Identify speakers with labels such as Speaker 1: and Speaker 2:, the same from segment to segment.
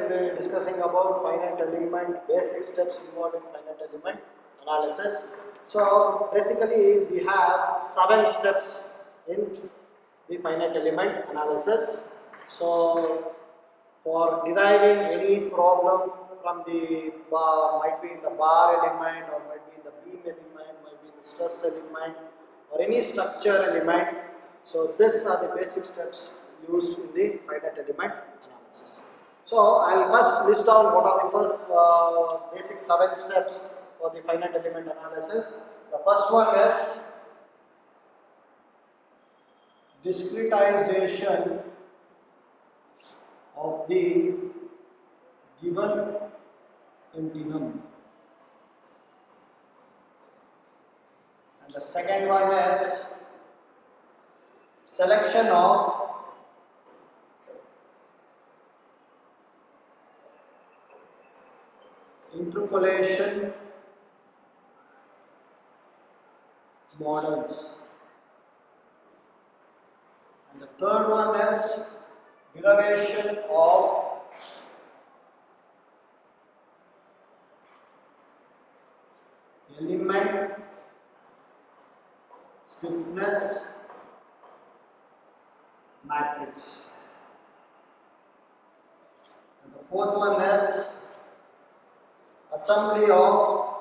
Speaker 1: will be discussing about finite element, basic steps involved in finite element analysis. So basically we have 7 steps in the finite element analysis. So for deriving any problem from the bar, might be in the bar element, or might be in the beam element, might be in the stress element, or any structure element. So these are the basic steps used in the finite element analysis. So I'll first list down what are the first basic 7 steps for the finite element analysis. The first one is discretization of the given continuum. And the second one is selection of interpolation models. And the third one is derivation of element stiffness matrix. And the fourth one is assembly of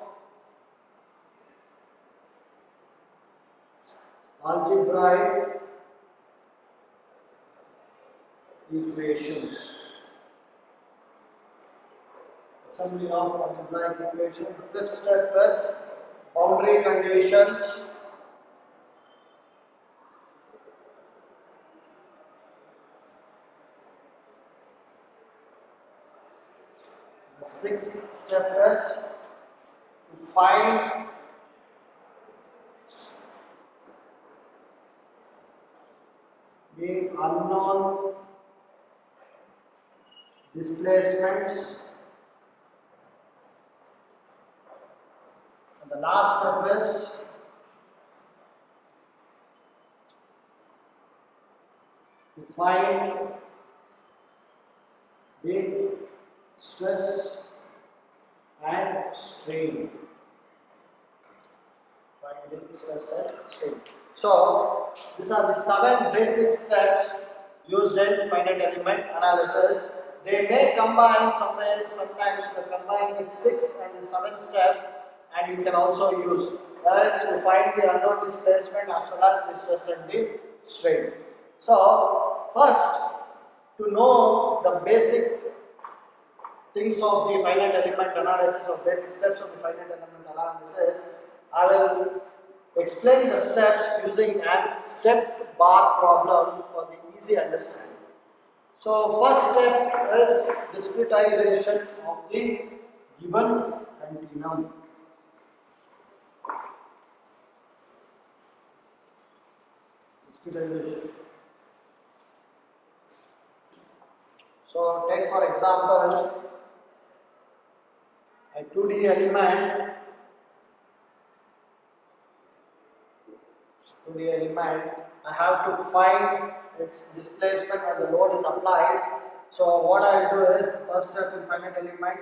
Speaker 1: algebraic equations. Assembly of algebraic equations. The fifth step is boundary conditions. The sixth step is to find the unknown displacements. And the last step is to find the stress and strain. Find the stress and strain. So these are the 7 basic steps used in finite element analysis. They may combine sometimes they combine the 6th and the 7th step, and you can also use that is to find the unknown displacement as well as the stress and the strain. So first, to know the basic things of the finite element analysis, or basic steps of the finite element analysis, I will explain the steps using a stepped bar problem for the easy understanding. So first step is discretization of the given continuum. Discretization. So take for example a 2D element. I have to find its displacement when the load is applied. So what I will do is, the first step in finite element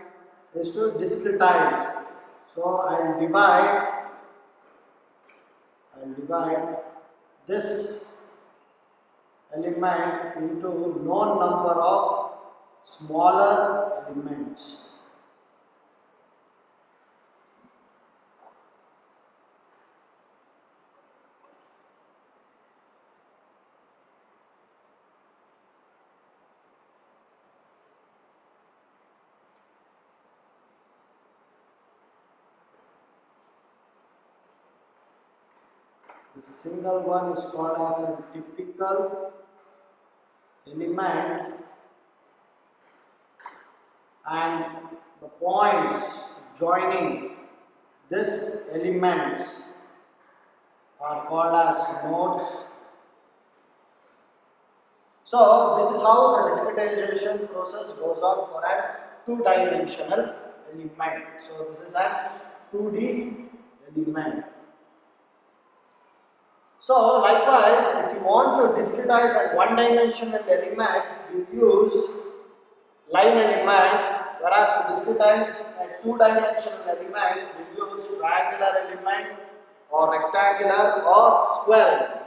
Speaker 1: is to discretize. So I will divide this element into known number of smaller elements. The single one is called as a typical element, and the points joining this elements are called as nodes. So this is how the discretization process goes on for a 2-dimensional element. So this is a 2D element. So likewise, if you want to discretize a one-dimensional element, you use line element, whereas to discretize a two-dimensional element, we use triangular element or rectangular or square element.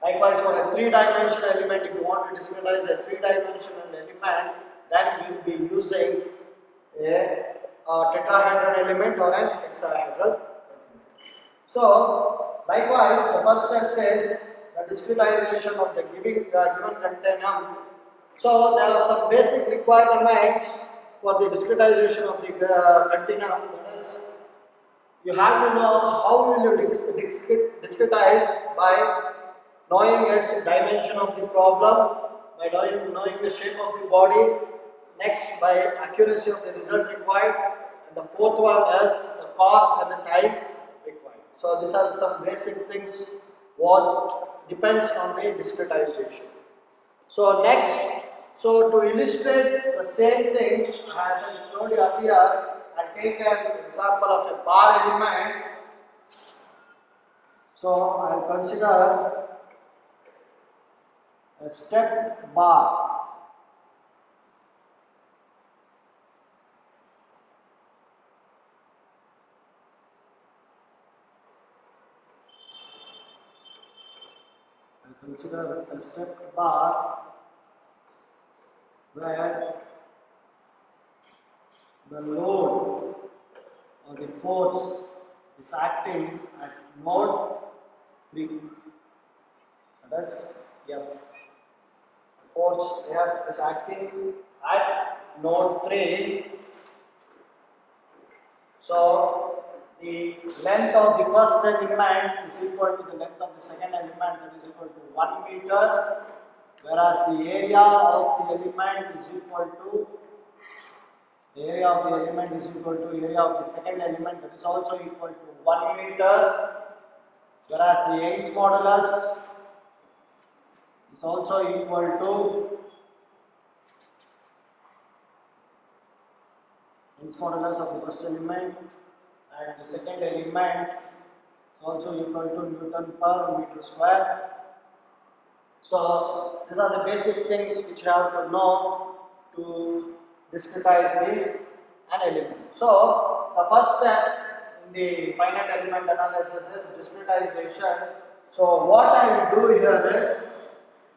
Speaker 1: Likewise, for a three-dimensional element, if you want to discretize a three-dimensional element, then we will be using a tetrahedral element or an hexahedral element. So, likewise, the first step says the discretization of the given continuum. So, there are some basic requirements for the discretization of the continuum. That is, you have to know how will you discretize by knowing its dimension of the problem, by knowing the shape of the body, next by accuracy of the result required, and the fourth one is the cost and the time required. So these are some basic things what depends on the discretization. So next, so to illustrate the same thing as I told you earlier, I'll take an example of a bar element. So I'll consider a step bar. I'll consider a step bar where the load or the force is acting at node 3. That is F. The force F is acting at node 3. So the length of the first element is equal to the length of the second element, that is equal to 1 meter, whereas the area of the element is equal to area of the second element, that is also equal to 1 meter, whereas the Young's modulus is also equal to Young's modulus of the first element, and the second element is also equal to Newton per meter square. So these are the basic things which you have to know to discretize an element. So the first step in the finite element analysis is discretization. So what I will do here is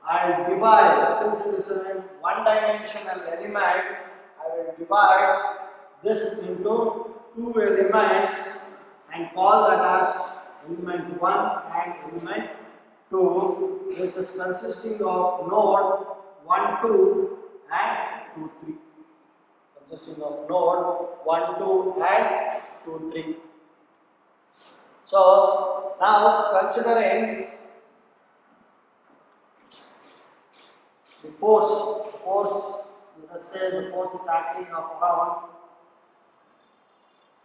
Speaker 1: I will divide, since it is a one-dimensional element, I will divide this into two elements and call that as element 1 and element 2, which is consisting of node 1, 2 and 2, 3. Consisting of node 1, 2 and 2, 3. So now considering the force, let us say the force is acting of around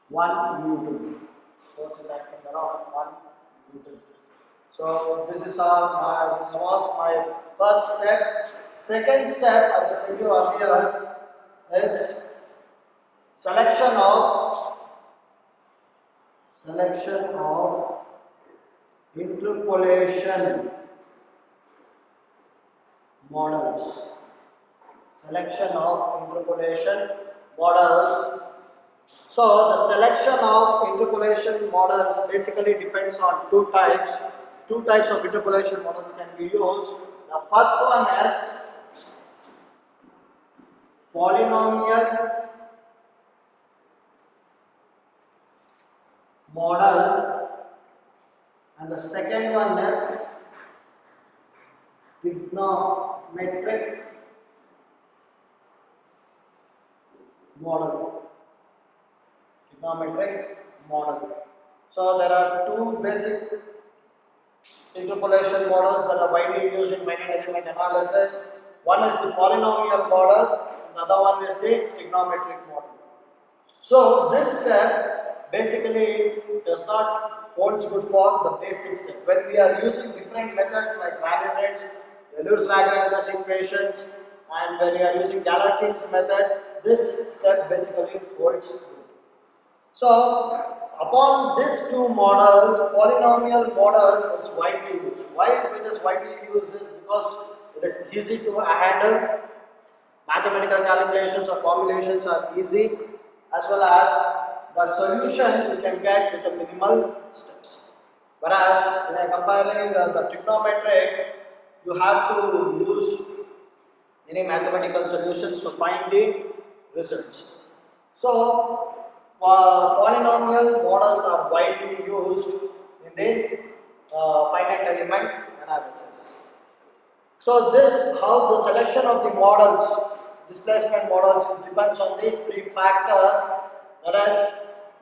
Speaker 1: 1 Newton. Force is acting around 1 Newton. So this was my first step. Second step, as I said you earlier, is selection of interpolation models. Selection of interpolation models. So the selection of interpolation models basically depends on two types. Two types of interpolation models can be used. The first one is polynomial model, and the second one is trigonometric model. Trigonometric model. So there are two basic interpolation models that are widely used in finite element analysis. One is the polynomial model, and the other one is the trigonometric model. So this step basically does not holds good for the basic step. When we are using different methods like random rates, Euler-Lagrange's equations, and when we are using Galerkin's method, this step basically holds good. So upon these two models, polynomial model is widely used. Why it is widely used is because it is easy to handle, Mathematical calculations or formulations are easy, as well as the solution you can get with the minimal steps. Whereas when comparing the trigonometric, you have to use many mathematical solutions to find the results. So, polynomial models are widely used in the finite element analysis. So this how the selection of the models, displacement models, depends on the three factors, that is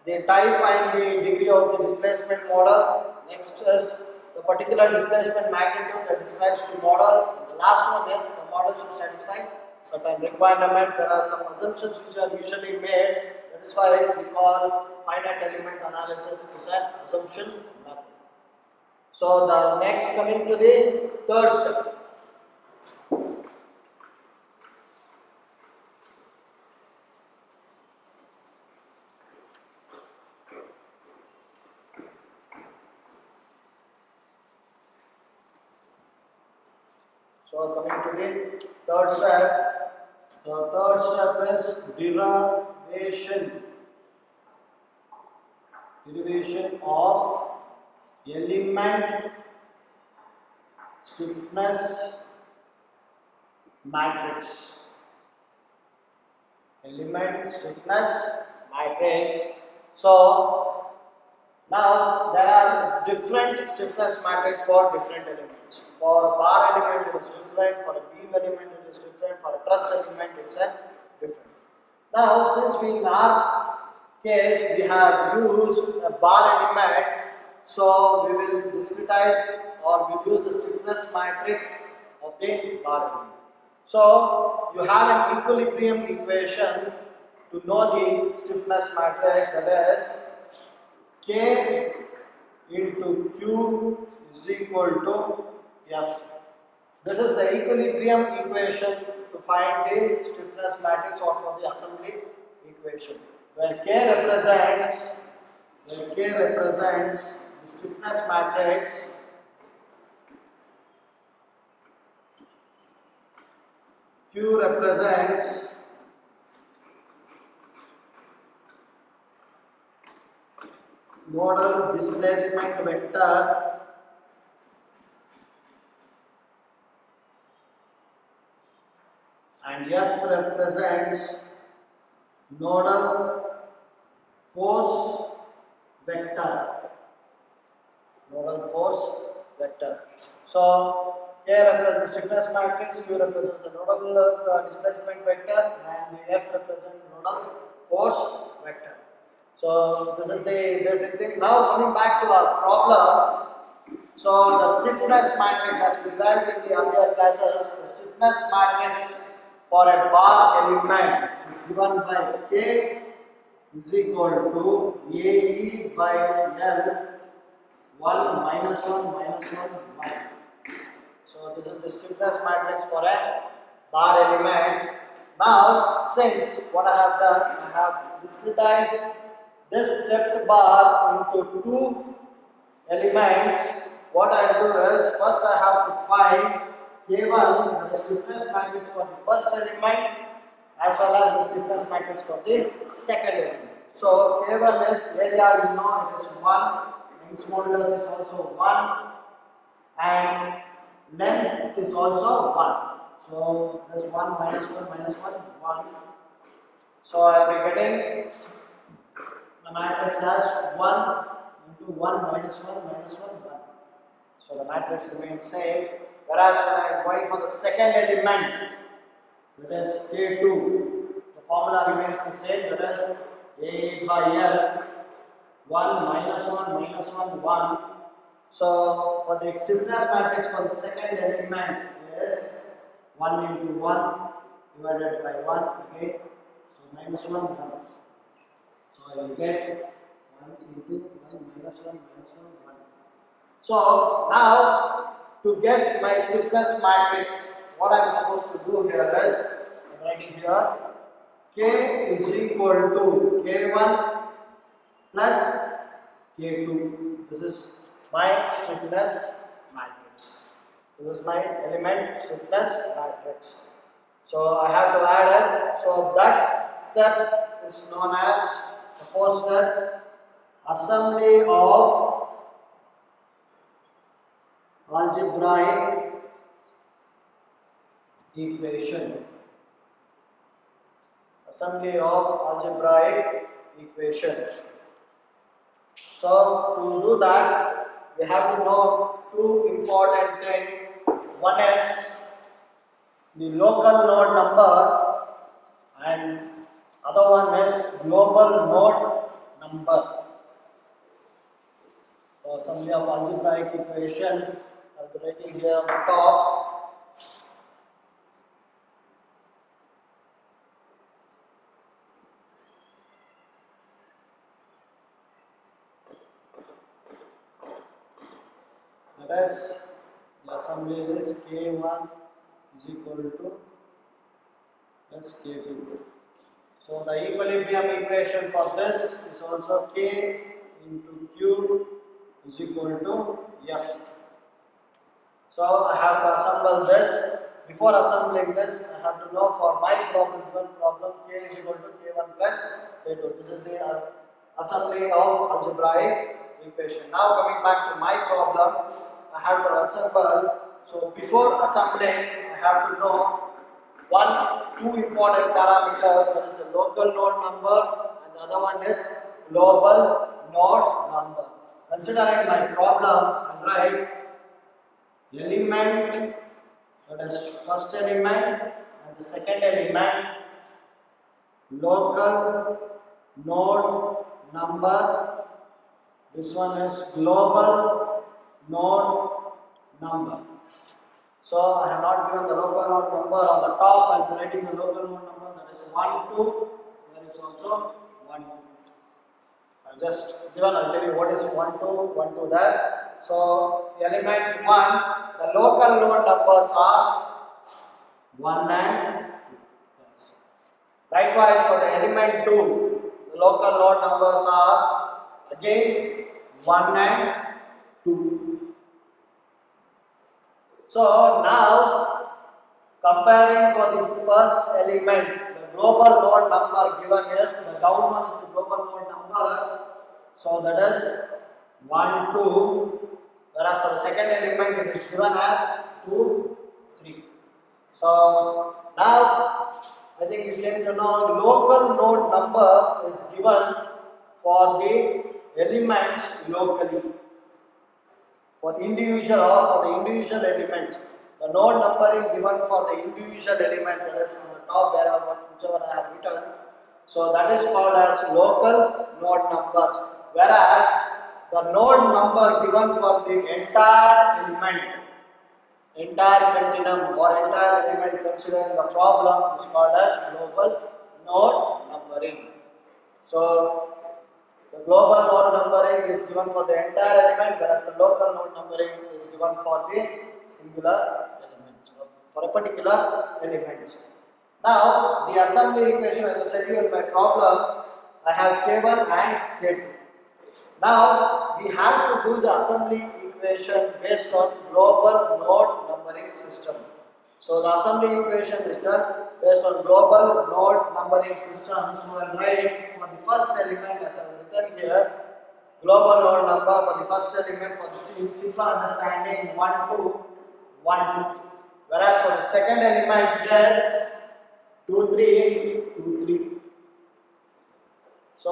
Speaker 1: the type and the degree of the displacement model. Next is the particular displacement magnitude that describes the model. And the last one is the model should satisfy certain requirement. There are some assumptions which are usually made. That is why we call finite element analysis is an assumption method. So the next coming to the third step. So coming to the third step, the third step is derivation of element stiffness matrix. Element stiffness matrix. So now there are different stiffness matrix for different elements. For bar element it is different, for a beam element it is different, for a truss element it is different. Now since we in our case we have used a bar element, so we will discretize or we use the stiffness matrix of the bar element. So you have an equilibrium equation to know the stiffness matrix, that is K into Q is equal to F. This is the equilibrium equation to find the stiffness matrix or for the assembly equation, where K represents the stiffness matrix Q represents nodal displacement vector and F represents nodal force vector. So K represents stiffness matrix, Q represents the nodal displacement vector, and the F represents nodal force vector. So this is the basic thing. Now coming back to our problem. So the stiffness matrix, as we learned in the earlier classes, the stiffness matrix for a bar element is given by K is equal to AE by L 1 minus 1 minus 1 1. So this is the stiffness matrix for a bar element. Now since what I have done, I have discretized this stepped bar into two elements. What I do is first I have to find K1, that is stiffness matrix for the first element, as well as the stiffness matrix for the second element. So K1 is area, you know, it is 1, Young's modulus is also 1, and length is also 1. So there is 1 minus 1 minus 1 1. So I will be getting the matrix as 1 into 1 minus 1 minus 1 1. So the matrix remains same. Whereas when I am going for the second element, that is K2, the formula remains the same, that is A by L 1 minus 1 minus 1 1. So for the stiffness matrix for the second element is 1 into 1 divided by 1 again. So minus 1 1. So I will get 1 into 1 minus 1 minus 1 1. So now to get my stiffness matrix, what I am supposed to do here is, I am writing here K is equal to K1 plus K2. This is my stiffness matrix. This is my element stiffness matrix. So I have to add it. So that step is known as the first step, assembly of algebraic equation. Assembly of algebraic equations. So to do that, we have to know two important things. One is the local node number and other one is global node number. So assembly of algebraic equation, I'll be writing here on the top. That is, the assembly is K1 is equal to plus K2. So the equilibrium equation for this is also K into Q is equal to F. So I have to assemble this. Before assembling this, I have to know for my problem, given problem, K is equal to K1 plus K2. This is the assembly of algebraic equation. Now coming back to my problem, I have to assemble. So before assembling, I have to know two important parameters. That is the local node number and the other one is global node number. Considering my problem, I write element, that is first element and the second element, local node number. This one is global node number. So I have not given the local node number on the top. I am writing the local node number, that is 1, 2. There is also 1, 2. I have just given, I will tell you what is 1, 2, 1, 2 there. So element 1, the local node numbers are 1 and 2. Yes. Likewise for the element 2, the local node numbers are again 1 and 2. So now comparing for the first element, the global node number given is, the down one is the global node number, so that is 1, 2, whereas for the second element it is given as 2, 3. So now I think you came to know local node number is given for the elements locally. For individual or for the individual element, the node numbering given for the individual element, that is on the top where whichever I have written. So that is called as local node numbers. Whereas the node number given for the entire element, entire continuum or entire element considering the problem is called as global node numbering. So the global node numbering is given for the entire element, whereas the local node numbering is given for the singular element, for a particular element. Now, the assembly equation, as I said you in my problem, I have K1 and K2. Now, we have to do the assembly equation based on global node numbering system. So, the assembly equation is done based on global node numbering system. So, I will write for the first element, as I have written here, global node number for the first element for the simple understanding 1, 2, 1, 2. Whereas for the second element it is 2, 3, 2, 3. So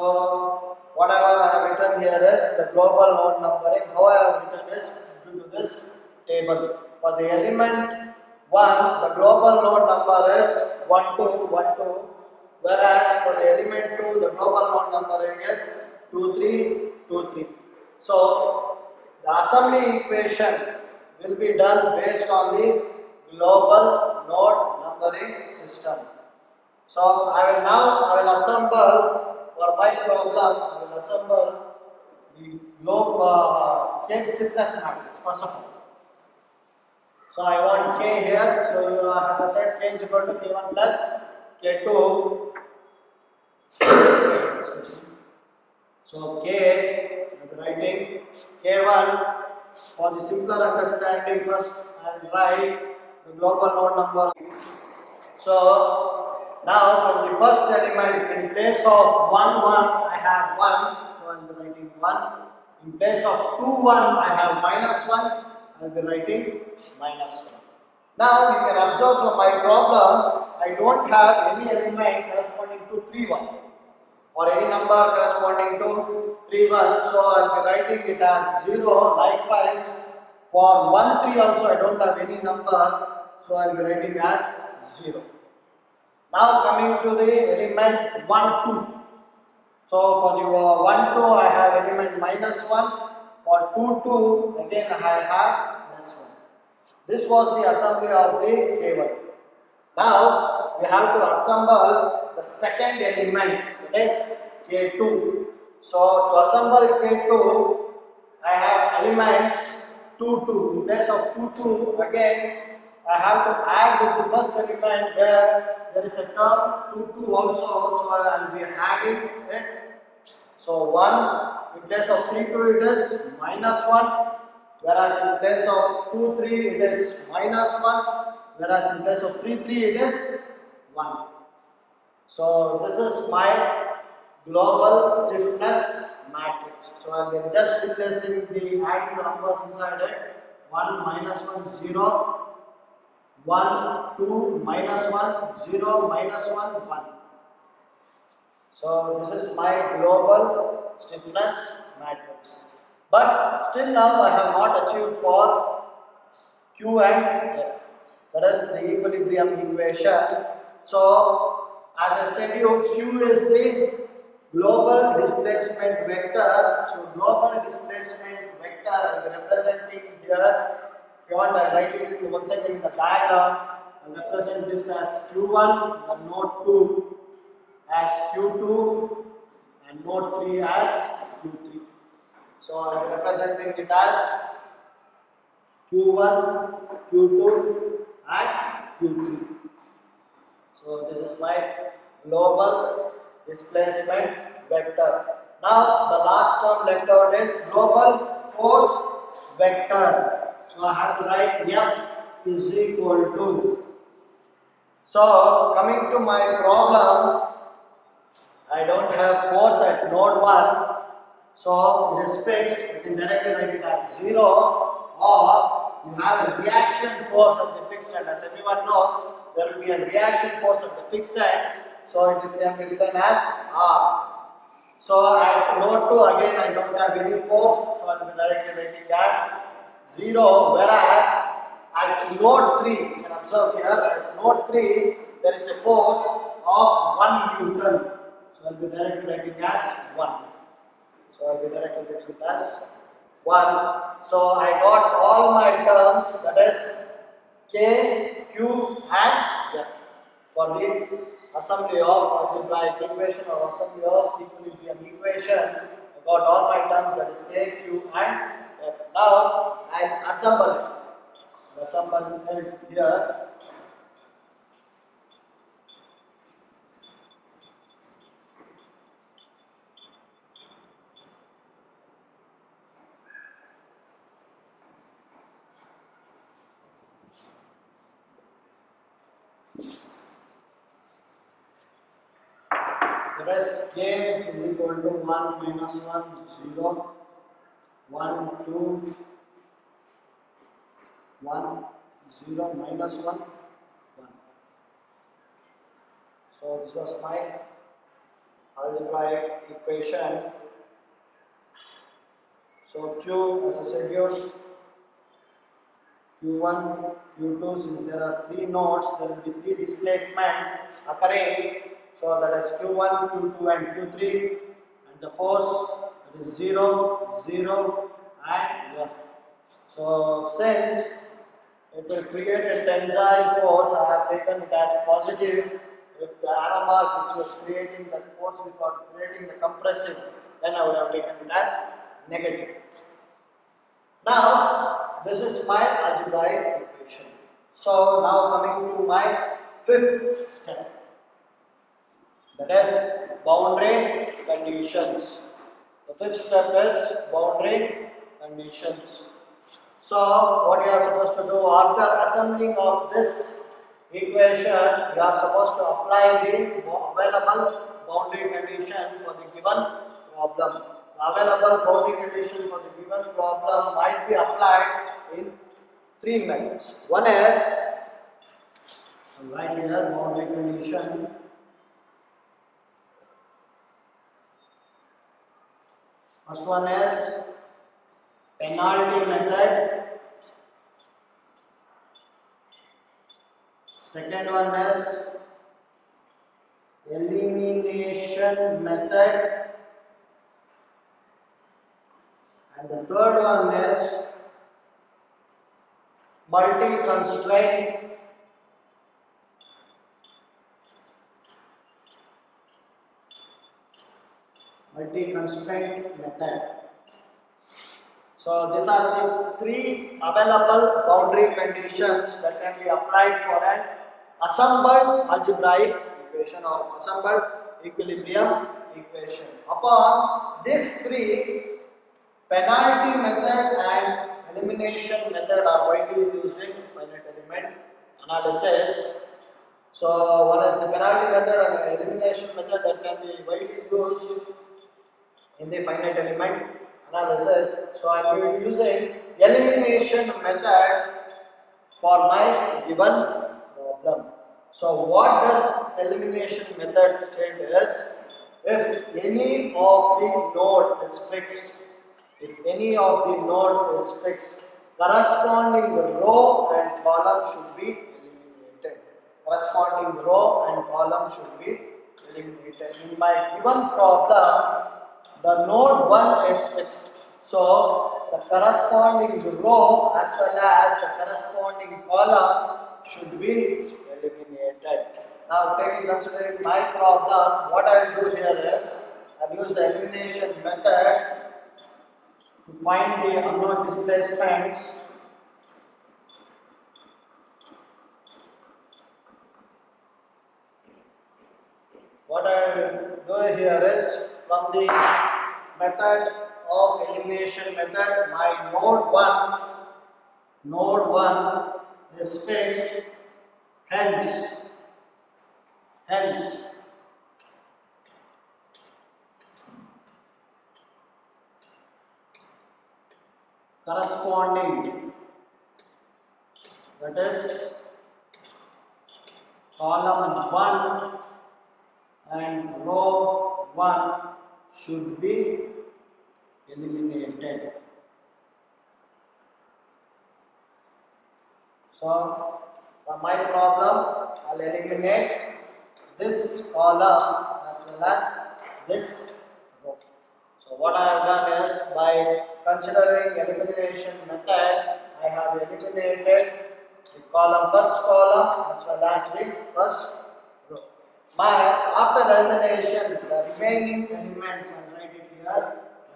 Speaker 1: whatever I have written here is the global node numbering. How I have written is due to this table. For the element 1, the global node number is 1, 2, 1, 2. Whereas for the element 2, the global node numbering is 2, 3, 2, 3. So the assembly equation will be done based on the global node numbering system. So I will assemble for my problem. I will assemble the K stiffness matrix first of all. So I want K here. So as I said, K is equal to K1 plus K2. So K, I am writing K1 for the simpler understanding. First I will write the global node number. So So now from the first element, in place of 1 1 I have 1, so I will be writing 1. In place of 2 1 I have minus 1, I will be writing minus 1. Now you can observe from my problem, I don't have any element corresponding to 3 1 or any number corresponding to 3 1, so I will be writing it as 0. Likewise for 1 3 also I don't have any number, so I will be writing as 0. Now coming to the element 1 2. So for the 1 2 I have element minus 1, for 2 2 again I have plus 1. This was the assembly of the K1. Now we have to assemble the second element, that is K2. So to assemble K2 I have elements 2 2. In place of 2 2 again I have to add with the first element where there is a term 2 2 also, so I will be adding it. So 1, in place of 3 2 it is minus 1, whereas in place of 2 3 it is minus 1, whereas in place of 3 3 it is 1. So this is my global stiffness matrix. So I will be just replacing the adding the numbers inside it. 1 minus 1 0, 1 2 minus 1 0 minus 1 1. So this is my global stiffness matrix. But still now I have not achieved for Q and F. That is the equilibrium equation. So as I said you, Q is the global displacement vector. So global displacement vector I am representing here. If you want, I write it in once again in the diagram. I represent this as Q1, the node 2 as Q2 and node 3 as Q3. So I am representing it as Q1, Q2 and Q3. So this is my global displacement vector. Now the last term left out is global force vector. So I have to write F is equal to. So coming to my problem, I don't have force at node 1, so it is fixed. You can directly write it as 0, or you have a reaction force at the fixed end. As everyone knows, there will be a reaction force at the fixed end, so it can be written as R. So at node 2 again I don't have any force, so I will be directly writing as 0, whereas at node 3, you can observe here, at node 3 there is a force of 1 Newton. So I will be directly writing as 1. So I will be directly writing it as 1. So I got all my terms, that is K, Q and F for the assembly of algebraic equation or assembly of equilibrium equation. I got all my terms, that is K, Q and F. Now I will assemble it. Assemble it here. The rest K is equal to 1 minus 1 0, 1 2 1 0 minus 1 1. So this was my algebraic equation. So Q, as I said here, Q1, Q2, since there are 3 nodes, there will be 3 displacements occurring. So that is Q1, Q2 and Q3, and the force that is 0, 0 and F. So since it will create a tensile force, I have taken it as positive. If the arrow mark which was creating that force before creating the compressive, then I would have taken it as negative. Now this is my algebraic equation. So now coming to my fifth step, that is boundary conditions. The fifth step is boundary conditions. So what you are supposed to do after assembling of this equation, you are supposed to apply the available boundary condition for the given problem. The available boundary condition for the given problem might be applied in three methods. One is, right here, boundary condition. First one is penalty method. Second one is elimination method. And the third one is multi-constraint. Multi-constraint method. So these are the three available boundary conditions that can be applied for an assembled algebraic equation or assembled equilibrium equation. Upon these three, penalty method and elimination method are widely used in finite element analysis. So one is the penalty method and the elimination method that can be widely used in the finite element analysis. So I will be using elimination method for my given problem. So what does elimination method state is, if any of the node is fixed, corresponding row and column should be eliminated. Corresponding row and column should be eliminated. In my given problem, the node 1 is fixed. So the corresponding row as well as the corresponding column should be eliminated. Now considering my problem, what I will do here is I will use the elimination method to find the unknown displacements. What I will do here is, from the method of elimination method, my node 1 is fixed, hence corresponding, that is column 1 and row 1 should be eliminated. So for my problem, I'll eliminate this column as well as this row. So what I have done is, by considering elimination method, I have eliminated the first column as well as the first row. After elimination, the remaining elements, I write it here,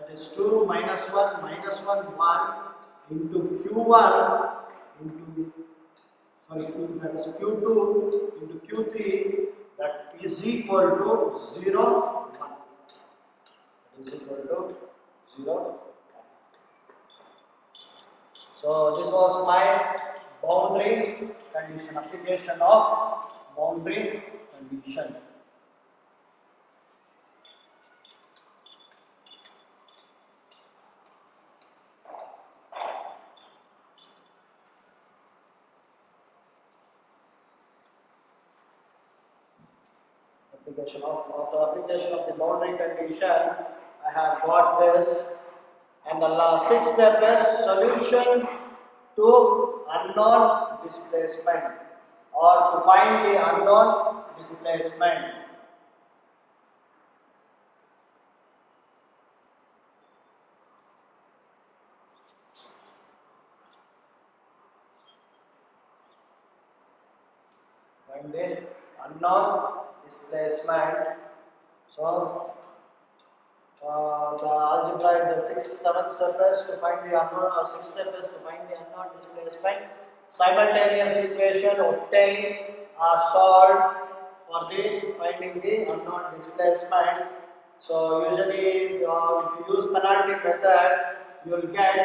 Speaker 1: that is 2 minus 1 minus 1 1 into q1 into that is q2 into q3, that is equal to 0 1. That is equal to 0 1. So this was my boundary condition, application of boundary condition. After application of the boundary condition, I have got this, and the sixth step is solution to unknown displacement, or to find the unknown displacement. Find the unknown displacement. So the algebra, the seventh step is to find the unknown, or sixth step is to find the unknown displacement. Simultaneous equation obtained are solved for the finding the unknown displacement. So usually, if you use penalty method, you will get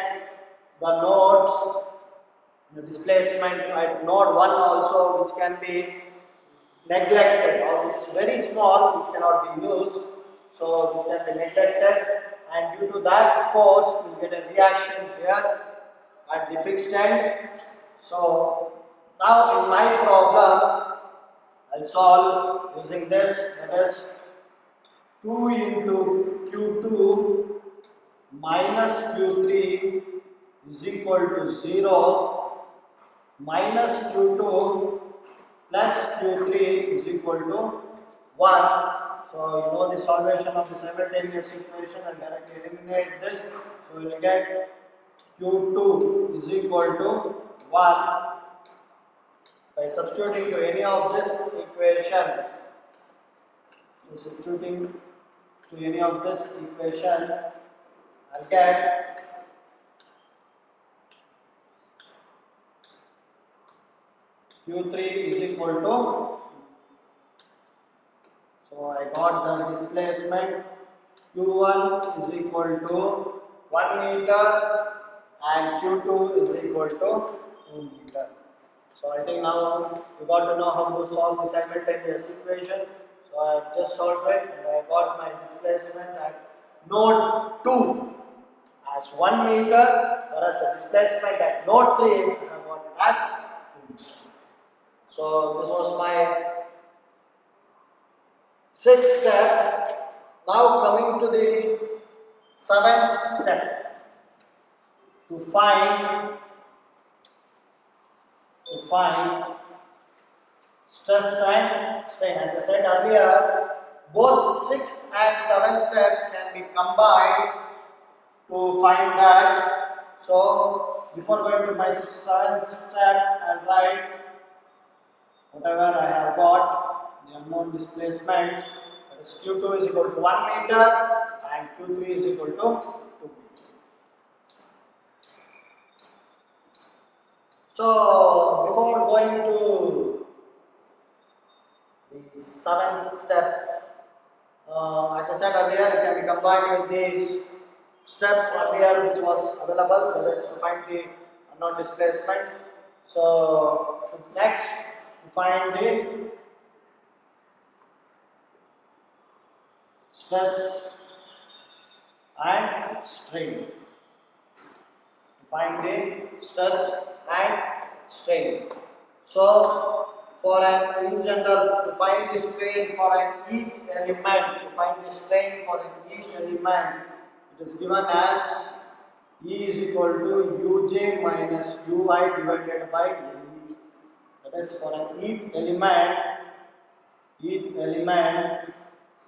Speaker 1: the nodes the displacement at node 1 also, which can be neglected or which is very small, which cannot be used, so which can be neglected, and due to that force we will get a reaction here at the fixed end. So now in my problem I'll solve using this, that is 2 into Q2 minus Q3 is equal to 0 minus Q2 plus Q3 is equal to 1. So you know the solvation of the simultaneous equation and directly eliminate this. So we will get Q2 is equal to 1 by substituting to any of this equation. Substituting to any of this equation, I'll get Q3 is equal to, so I got the displacement Q1 is equal to 1 meter and Q2 is equal to 2 meter. So I think now you got to know how to solve the simultaneous equation. So I have just solved it and I got my displacement at node 2 as 1 meter, whereas the displacement at node 3 I have got it as 2 meter. So this was my 6th step. Now coming to the 7th step, to find stress and strain. As I said earlier, both 6th and 7th step can be combined to find that. So before going to my 7th step, I'll write whatever I have got, the unknown displacement, that is Q2 is equal to 1 meter and Q3 is equal to 2 meter. So before going to the 7th step, as I said earlier, it can be combined with this step earlier which was available, that is to find the unknown displacement. So next, to find the stress and strain. To find the stress and strain. So for an, in general, to find the strain for an each element, to find the strain for an each element, it is given as E is equal to Uj minus Ui divided by Le. That is for an each element,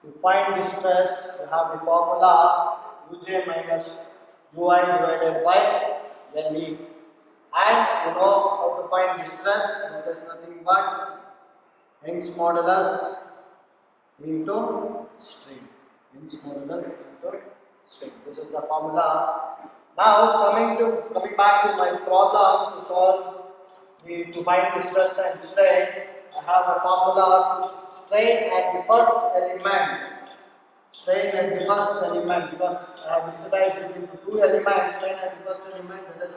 Speaker 1: to find the stress, you have the formula Uj minus Ui divided by Le. And you know how to find the stress, that is nothing but Young's modulus into strain. Young's modulus into strain. This is the formula. Now coming back to my problem to solve to find the stress and strain, I have a formula to strain at the first element. Strain at the first element, because I have discretized it into 2 elements. Strain at the first element, that is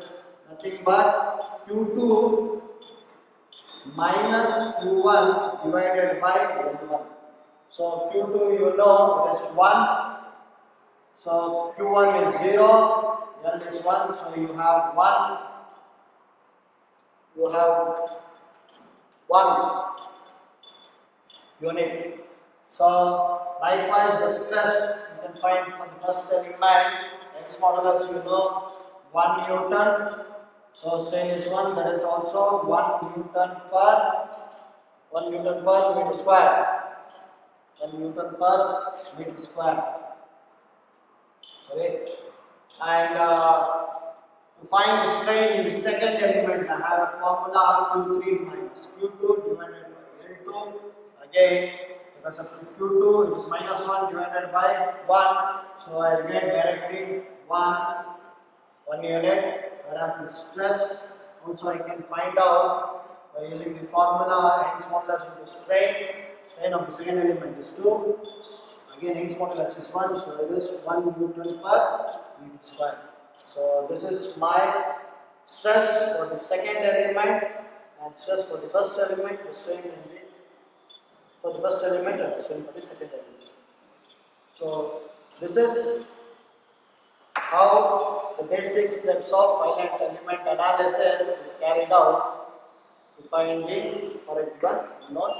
Speaker 1: nothing but Q2 minus Q1 divided by L1. So Q2 you know it is 1. So Q1 is 0, L is 1. So you have 1. You have 1 unit. So likewise the stress you can find for the first element. X modulus you know 1 Newton. So strain is 1, that is also 1 Newton per meter square. 1 Newton per meter square. Sorry. And to find the strain in the second element, I have a formula Q3 minus Q2 divided by L2. Again, if I substitute Q2, it is minus 1 divided by 1. So I will get directly 1 unit. Whereas the stress also I can find out by using the formula Young's modulus into strain. Strain of the second element is 2. Again Young's modulus is 1, so it is 1 Newton per meter square. So this is my stress for the second element and stress for the first element, the strain in the for the first element and the strain for the second element. So this is how the basic steps of finite element analysis is carried out to find the for a given unknown.